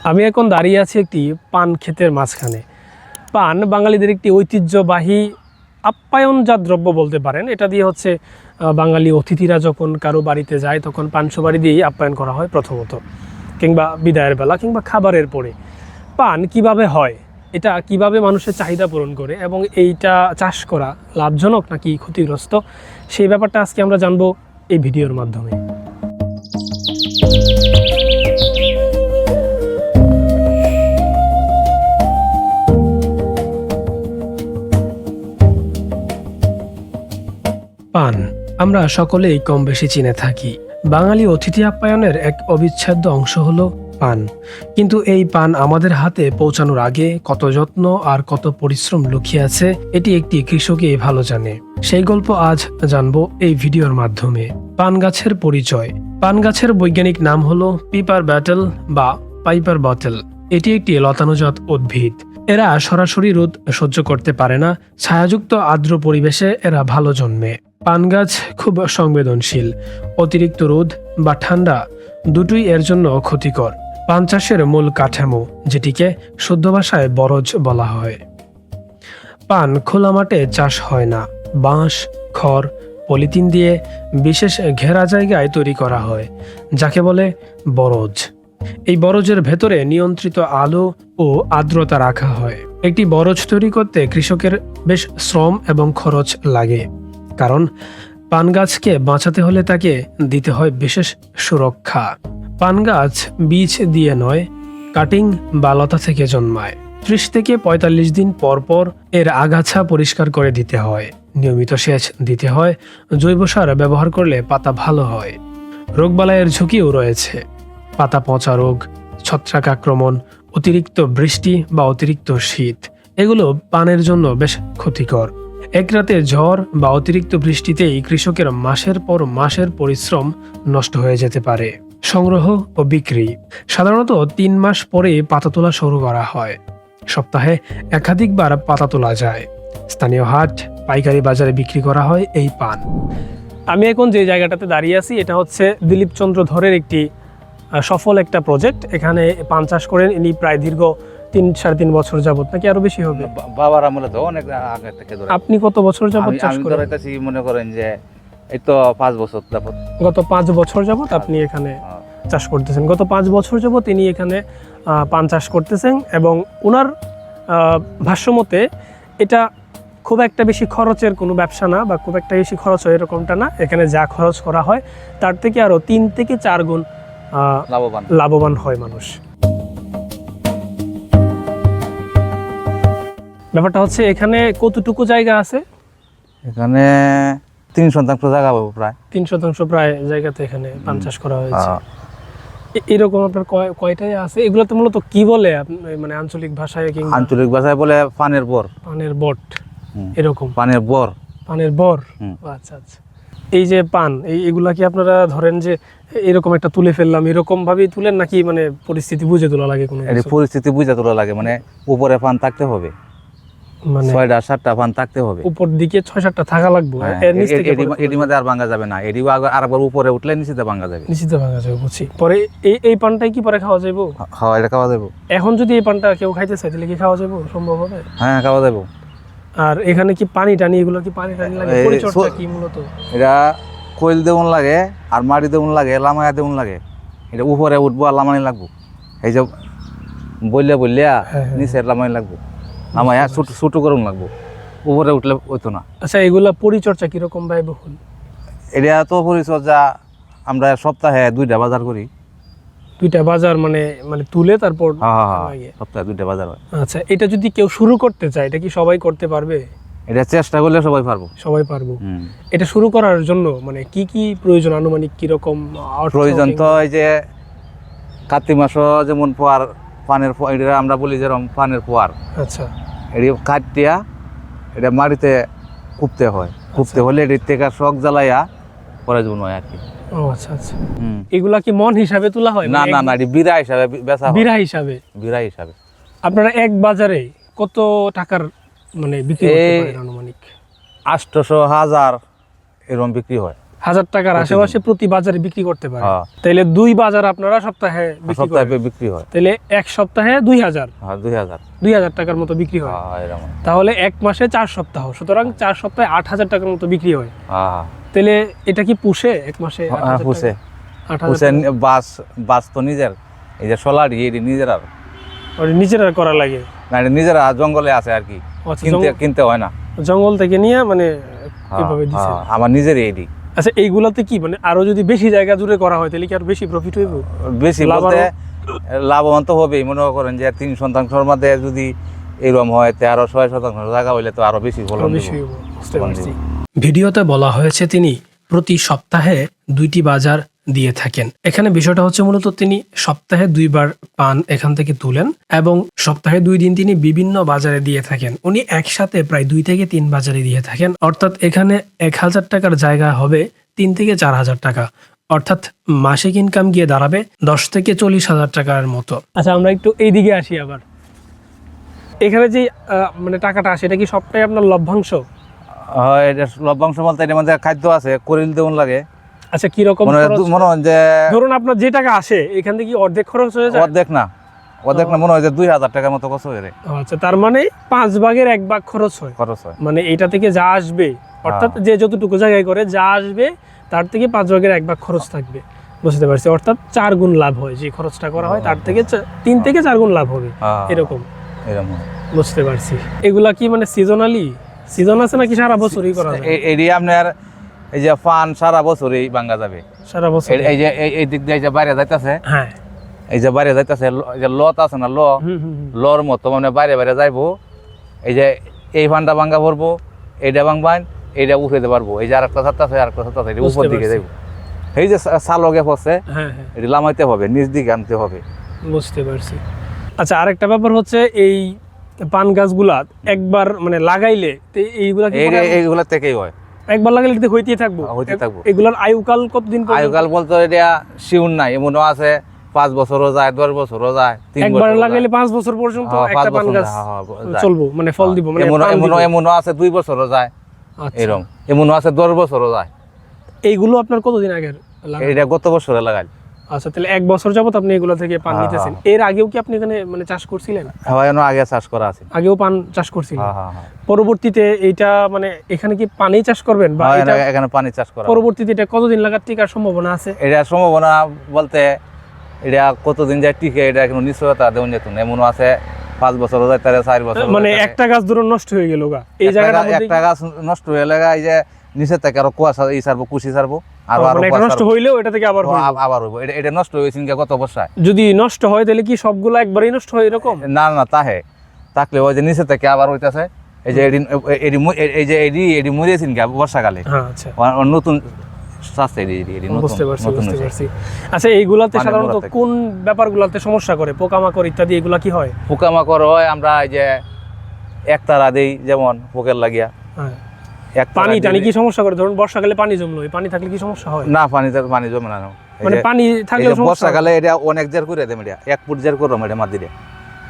আমি এখন দাঁড়িয়ে আছি একটি পান ক্ষেতের মাঝখানে। পান বাঙালিদের একটি ঐতিহ্যবাহী আপ্যায়নজাত দ্রব্য বলতে পারেন। এটা দিয়ে হচ্ছে বাঙালি অতিথিরা যখন কারো বাড়িতে যায় তখন পান সুপারি দিয়েই আপ্যায়ন করা হয় প্রথমত, কিংবা বিদায়ের বেলা কিংবা খাবারের পরে। পান কিভাবে হয়, এটা কিভাবে মানুষের চাহিদা পূরণ করে এবং এইটা চাষ করা লাভজনক নাকি ক্ষতিগ্রস্ত, সেই ব্যাপারটা আজকে আমরা জানবো এই ভিডিওর মাধ্যমে। পান আমরা সকলেই কম বেশি চিনে থাকি। বাঙালি অতিথি আপ্যায়নের এক অবিচ্ছেদ্য অংশ হলো পান। কিন্তু এই পান আমাদের হাতে পৌঁছানোর আগে কত যত্ন আর কত পরিশ্রম লুকিয়ে আছে এটি একটি কৃষকই ভালো জানে। সেই গল্প আজ জানবো এই ভিডিওর মাধ্যমে। পান গাছের পরিচয়। পান গাছের বৈজ্ঞানিক নাম হলো পিপার ব্যাটেল বা পাইপার বটেল। এটি একটি লতানোজাত উদ্ভিদ। এরা সরাসরি রোদ সহ্য করতে পারে না, ছায়াযুক্ত আর্দ্র পরিবেশে এরা ভালো জন্মে। পান গাছ খুব সংবেদনশীল। অতিরিক্ত রোদ বা ঠান্ডা দুটোই এর জন্য ক্ষতিকর। পান চাষের মূল কাঠামো, যেটিকে শুদ্ধ ভাষায় বরজ বলা হয়। পান খোলা মাঠে চাষ হয় না। বাঁশ, খড়, পলিথিন দিয়ে বিশেষ ঘেরা জায়গায় তৈরি করা হয়, যাকে বলে বরজ। এই বরজের ভেতরে নিয়ন্ত্রিত আলো ও আর্দ্রতা রাখা হয়। একটি বরজ তৈরি করতে কৃষকের বেশ শ্রম এবং খরচ লাগে, কারণ পান গাছকে বাঁচাতে হলে তাকে দিতে হয় বিশেষ সুরক্ষা। পান গাছ বীজ দিয়ে নয়, কাটিং বা লতা থেকে জন্মায়। 30 থেকে 45 দিন পর পর এর আগাছা পরিষ্কার করে দিতে হয়। নিয়মিত সেচ দিতে হয়। জৈব সার ব্যবহার করলে পাতা ভালো হয়। রোগবালাইয়ের ঝুঁকিও রয়েছে। পাতা পচা রোগ, ছত্রাক আক্রমণ, অতিরিক্ত বৃষ্টি বা অতিরিক্ত শীত, এগুলো পানের জন্য বেশ ক্ষতিকর। এক রাতে ঝড় বা অতিরিক্ত বৃষ্টিতেই কৃষকের মাসের পর মাসের পরিশ্রম নষ্ট হয়ে যেতে পারে। সংগ্রহ ও বিক্রি। সাধারণত 3 মাস পরে পাতা তোলা শুরু করা হয়। সপ্তাহে একাধিকবার পাতা তোলা যায়। স্থানীয় হাট, পাইকারি বাজারে বিক্রি করা হয় এই পান। আমি এখন যে জায়গাটাতে দাঁড়িয়ে আছি এটা হচ্ছে দিলীপ চন্দ্র ধরের একটি সফল একটা প্রজেক্ট। এখানে পান চাষ করেন ইনি প্রায় দীর্ঘ 3-3.5 বছর যাবত, নাকি আরো বেশি হবে? বাবার আমলে তো অনেক আগে থেকে ধরে। আপনি কত বছর যাবত চাষ করেন? আমি মনে করেন যে এই তো 5 বছর যাবত। গত 5 বছর যাবত আপনি এখানে চাষ করতেছেন। গত 5 বছর যাবত তিনি এখানে পান চাষ করতেছেন এবং ওনার ভাষ্যমতে এটা খুব একটা বেশি খরচের কোনো ব্যবসা না, বা খুব একটা বেশি খরচ হয় এরকমটা না। এখানে যা খরচ করা হয় তার থেকে আরো 3 থেকে 4 গুণ লাভবান হয় মানুষ। ব্যাপারটা হচ্ছে এখানে কতটুকু জায়গা আছে? এখানে 3 শতাংশ জায়গা পাবো, প্রায় 3 শতাংশ প্রায় জায়গাতে এখানে পান চাষ করা হয়েছে। এরকম আপনার কয়টাই আছে? এগুলোতে মূলত কি বলে মানে আঞ্চলিক ভাষায়? আঞ্চলিক ভাষায় বলে পানের বর। পানের বট, এরকম পানের বর। পানের বর। আচ্ছা আচ্ছা। এই যে পান, এগুলা কি আপনারা ধরেন যে এরকম একটা তুলে ফেললাম এরকম ভাবেই তুলেন, নাকি মানে পরিস্থিতি বুঝে তোলা লাগে? কোনো পরিস্থিতি বুঝে তোলা লাগে, মানে উপরে পান থাকতে হবে, মানে 6-7টা পান থাকতে হবে। উপর দিকে 6-7টা থাকা লাগবে। এর মধ্যে আর ভাঙা যাবে না। এটি আরেকবার উপরে উঠলে নিচেতে ভাঙা যাবে। নিচেতে ভাঙা যাবে, বুঝছি। পরে এই পানটাই কি পরে খাওয়া যাবে? হ্যাঁ, এটা খাওয়া যাবে। এখন যদি এই পানটা কেউ খাইতে চায় তাহলে কি খাওয়া যাবে? সম্ভব হবে? হ্যাঁ, খাওয়া যাবে। আর এখানে কি পানি টানি, এগুলো কি পানি টানি লাগে? পরিচর্যা কি মূলত? এটা কোয়েল দেউন লাগে, আর মাটি দেউন লাগে, লামায়া দেউন লাগে। এটা উপরে উঠবো আর লামানি লাগবো। এই যে বললিয়া নিচে লামানি লাগবো, লামায়া ছোট করুন লাগবো, উপরে উঠলে হইতো না। আচ্ছা, এগুলা পরিচর্যা কিরকম ব্যয়বহুল? এটা তো পরিচর্যা আমরা সপ্তাহে 2টা বাজার করি। 2টা বাজার মানে তুলে তারপর? হ্যাঁ, সপ্তাহে 2টা বাজার হয়। আচ্ছা, এটা যদি কেউ শুরু করতে চায় এটা কি সবাই করতে পারবে? এটা চেষ্টা করলে সবাই পারবো। সবাই পারবো। এটা শুরু করার জন্য মানে কি কি প্রয়োজন, আনুমানিক কিরকম প্রয়োজন? তো এই যে কার্তিক মাস যেমন পোয়ার পানের, এটা আমরা বলি যেরকম পানের পোয়ার। আচ্ছা, এটি কাটিয়া এটা মাটিতে কুপতে হয়। কুপতে হলে এটির থেকে শখ জ্বালাইয়া পরে যেমন হয় আর কি। ও আচ্ছা আচ্ছা। এগুলা কি মন হিসাবে তোলা হয়? না না না, এটি বিড়া হিসাবে বেচা হয়। বিড়া হিসাবে। আপনারা এক বাজারে কত টাকার মানে বিক্রি করতে পারেন আনুমানিক? 800-1000 এরকম বিক্রি হয়। 1000 টাকার প্রতিদিন। আশেপাশে প্রতি বাজারে বিক্রি করতে পারে। হ্যাঁ। তাইলে 2 বাজার আপনারা সপ্তাহে বিক্রি সপ্তাহে করেন। বিক্রি হয়। তাইলে এক সপ্তাহে 2000 হ্যাঁ 2000। 2000 টাকার মতো বিক্রি হয়। হ্যাঁ এরকম। তাহলে এক মাসে 4 সপ্তাহ, সুতরাং 4 সপ্তাহে 8000 টাকার মতো বিক্রি হয়। হ্যাঁ তাহলে এটা কি পুষে এক মাসে? হ্যাঁ পুষে। 8000 পুষে বাস তো নিজের, এই যে সোলারি এটি নিজের, আর নিজেরা করা লাগে না এটা নিজেরা জঙ্গলে আছে আর কি, আচ্ছা, কিনতে হয় না। জঙ্গল থেকে নিয়ে মানে এভাবে দিছে। হ্যাঁ, আমার নিজেরই এটি। আচ্ছা এইগুলাতে কি মানে আরো যদি বেশি জায়গা জুড়ে করা হয় তাহলে কি আরো বেশি প্রফিট হইব? বেশি বলতে লাভবান তো হবেই। মনে করেন যে 3 শতাংশের মধ্যে যদি এরকম হয়, 13-6 জায়গা হইলে তো আরো বেশি ফলন বেশি দিব। হইব। বুঝতে পারছি। ভিডিওতে বলা হয়েছে তিনি প্রতি সপ্তাহে 2টি বাজার দিয়ে থাকেন। এখানে বিষয়টা হচ্ছে মূলত তিনি সপ্তাহে 2 বার পান এখান থেকে তুলেন এবং সপ্তাহে 2 দিন তিনি বিভিন্ন বাজারে দিয়ে থাকেন। উনি একসাথে প্রায় 2 থেকে 3 বাজারে দিয়ে থাকেন। অর্থাৎ এখানে 1000 টাকার জায়গা হবে 3 থেকে 4000 টাকা, অর্থাৎ মাসিক ইনকাম গিয়ে দাঁড়াবে 10 থেকে 40,000 টাকার মতো। আচ্ছা আমরা একটু এইদিকে আসি আবার। এখানে যে মানে টাকাটা আসে এটা কি সবটাই আপনার লভ্যাংশ? হয় এটা লভ্যাংশ বলতে এর মধ্যে খাদ্য আছে, করিল দেউন লাগে। আচ্ছা কি রকম মনে হয় যে ধরুন আপনার যে টাকা আসে এখান থেকে কি অর্ধেক খরচ হয়ে যায়? অর্ধেক না মনে হয় যে 2000 টাকার মতো খরচ হয়ে যায়। আচ্ছা তার মানে 5 ভাগের 1 ভাগ খরচ হয়। খরচ হয় মানে এটা থেকে যা আসবে, অর্থাৎ যে যতটুকু জায়গায় করে যা আসবে তার থেকে 5 ভাগের 1 ভাগ খরচ থাকবে। বুঝতে পারছি। অর্থাৎ 4 গুণ লাভ হয়, যে খরচটা করা হয় তার থেকে 3 থেকে 4 গুণ লাভ হবে এরকম। এরকম বুঝতে পারছি। এগুলা কি মানে সিজনালি সিজন আছে নাকি সারা বছরই করা যায়? এটি আপনার এই যে পান সারা বছরই ভাঙ্গা যাবে সারা বছর। এই যে এই দিক দিয়ে যে বাইরে যাইতেছে, হ্যাঁ এই যে বাইরে যাইতেছে, এই যে লত আছে না, লর মতো মানে বাইরে বাইরে যাইবো। এই যে এই ফানটা ভাঙ্গা পড়বো, এইটা ভাঙবান, এইটা উঠে দিতে পারবো। এই যে আরেকটা ছাত্র আছে, আরেকটা ছাত্র আছে, উপর দিকে যাইবো। এই যে সালগে পড়ছে, হ্যাঁ হ্যাঁ এটি লামাইতে হবে, নিচ দিকে আনতে হবে। বুঝতে পারছি। আচ্ছা আরেকটা ব্যাপার হচ্ছে এই পান গাছগুলা একবার মানে লাগাইলে তো এইগুলা কি পরে এইগুলা থেকেই হয়। একবার লাগাইলে তো হইতেই থাকবো? হইতে থাকবো। এগুলার আয়ুকাল কতদিন পর্যন্ত? আয়ুকাল বলতে এটা শিউন নাই, এমনও আছে 5 বছরও যায়, 10 বছরও যায়, 3 বছর একবার লাগাইলে 5 বছর পর্যন্ত একটা পান গাছ চলবো, মানে ফল দিব, মানে এমনও আছে 2 বছরও যায়, আচ্ছা। এরকম এমনও আছে 10 বছরও যায়। এইগুলো আপনার কতদিন আগের লাগানো? এটা গত বছরে লাগাই। আচ্ছা তাহলে 1 বছর যাবত আপনি এগুলো থেকে পান নিতেছেন। এর আগেও কি আপনি এখানে মানে চাষ করছিলেন? হ্যাঁ আগে চাষ করা আছে। আগেও পান চাষ করছিলেন? হ্যাঁ হ্যাঁ। পরবর্তীতে এইটা মানে এখানে কি পানি চাষ করবেন বা এটা এখানে পানি চাষ করা? পরবর্তীতে এটা কতদিন লাগার টিকার সম্ভাবনা আছে? এটা সম্ভাবনা বলতে এটা কতদিন যায় টিকে এটা কোনো নিশ্চয়তা দেউন যেত না। এমনও আছে 5 বছরও যায়, 4 বছর। মানে একটা গাছ ধরো নষ্ট হয়ে গেল গা, এই জায়গাটা একটা গাছ নষ্ট হয়ে লাগা, এই যে নিচে থেকে আরো কুয়াশা ই সারবো, কুশি সারবো, আর মানে এটা নষ্ট হইলেও এটা থেকে আবার আবার হইব। এটা নষ্ট হয়েছে গত বর্ষায়। যদি নষ্ট হয় তাহলে কি সবগুলো একবারই নষ্ট হয় এরকম? না না তাহে থাকলে ওই যে নিচে থেকে আবার হইতাছে। এই যে এই যে এডি মরিয়েছেন কি বর্ষাকালে। হ্যাঁ আচ্ছা নতুন শাস্তি বুঝতে পারছি বুঝতে পারছি। আচ্ছা এইগুলাতে সাধারণত কোন ব্যাপারগুলোতে সমস্যা করে? পোকামাকড় ইত্যাদি এগুলা কি হয়? পোকামাকড় হয়, আমরা এই যে একতারা দেই যেমন পোকের লাগিয়া। হ্যাঁ পানি টানি কি সমস্যা করে? ধরুন বর্ষাকালে পানি জমলো, এই পানি থাকলে কি সমস্যা হয়? না পানি জমে না। মানে পানি থাকলে বর্ষাকালে এটা অনেক জের করে দেম, এটা 1 ফুট জের করলাম এটা মাটি দিয়ে।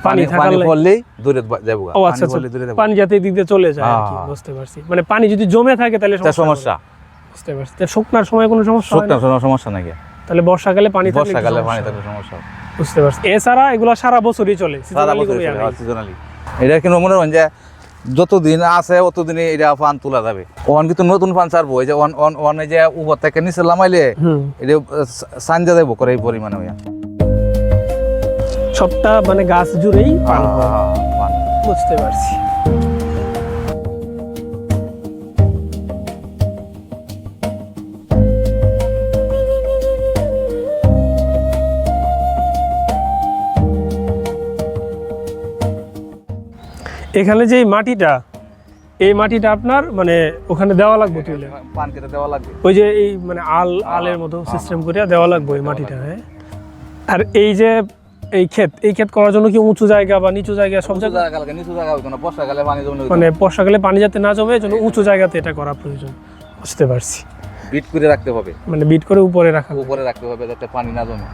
পানি পড়লেই দূরে যাবো। ও আচ্ছা আচ্ছা, পানি যাতে দিক দিয়ে চলে যায় আর কি। বুঝতে পারছি। মানে পানি যদি জমে থাকে তাহলে সমস্যা। বুঝতে পারছি। তো শুকনার সময় কোনো সমস্যা হয় না? শুকনার সমস্যা নাকি? তাহলে বর্ষাকালে পানি থাকলে বর্ষাকালে পানি থাকলে সমস্যা। বুঝতে পারছি। এছাড়া এগুলা সারা বছরই চলে, সিজনালি। এটা কিন্তু মনে হয় যে যতদিন আছে অতদিনই এটা পান তোলা যাবে। ওখান কিন্তু নতুন পান ছাড়বো, এই যে ওখানে যে উপর থেকে নিচে লামাইলে এটা সাঞ্জা দেবো করে এই পরিমাণে সবটা মানে গাছ জুড়েই পান। বুঝতে পারছি। এখানে যে মাটিটা, এই মাটিটা আপনার মানে ওখানে দেওয়া লাগবে, তুলে পান কেটে দেওয়া লাগবে। ওই যে এই মানে আলের মতো সিস্টেম করে দেওয়া লাগবে এই মাটিটা। হ্যাঁ আর এই যে এই ক্ষেত করার জন্য কি উঁচু জায়গা বা নিচু জায়গা সব জায়গা? নিচু জায়গা হইতো না, বর্ষাকালে পানি জমে, মানে বর্ষাকালে পানি যাতে না জমে এজন্য উঁচু জায়গাতে এটা করা প্রয়োজন। বুঝতে পারছি। বিট করে রাখতে হবে, মানে বিট করে উপরে রাখা, উপরে রাখতে হবে যাতে পানি না জমে।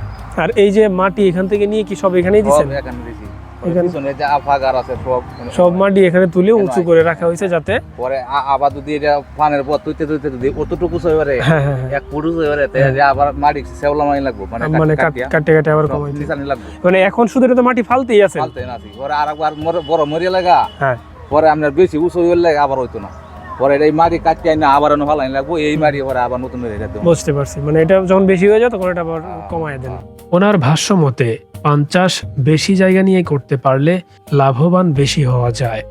আর এই যে মাটি এখান থেকে নিয়ে কি সব এখানেই দিছেন? এখানে দিছি। এখানে পিছনে যে আফাগার আছে সব সব মাটি এখানে তুলে উঁচু করে রাখা হয়েছে যাতে পরে আবার যদি এটা পানের পর তুইতে তুইতে যদি অতটুকু হয়ে পারে হ্যাঁ হ্যাঁ হ্যাঁ। এক ফুট হয়ে পারে তাহলে আবার মাটি সেওলা মানি লাগবো মানে কাটিয়া কাটে কাটে আবার সব কমাই দিই। নিচানি লাগবে মানে এখন শুধু এটা তো মাটি ফালতেই আছে। ফালতে না আছি পরে আর একবার বড় মরিয়া লাগা হ্যাঁ পরে আপনার বেশি উঁচু হইলে লাগে আবার হইতো না পরে এই মাটি কাটিয়ে না আবার ফালাই লাগবো এই মাটি পরে আবার নতুন হয়ে যেত বুঝতে পারছি, মানে এটা যখন বেশি হয়ে যায় তখন এটা আবার কমায় দেন। ওনার ভাষ্য মতে পান চাষ বেশি জায়গা নিয়ে করতে পারলে লাভবান বেশি হওয়া যায়।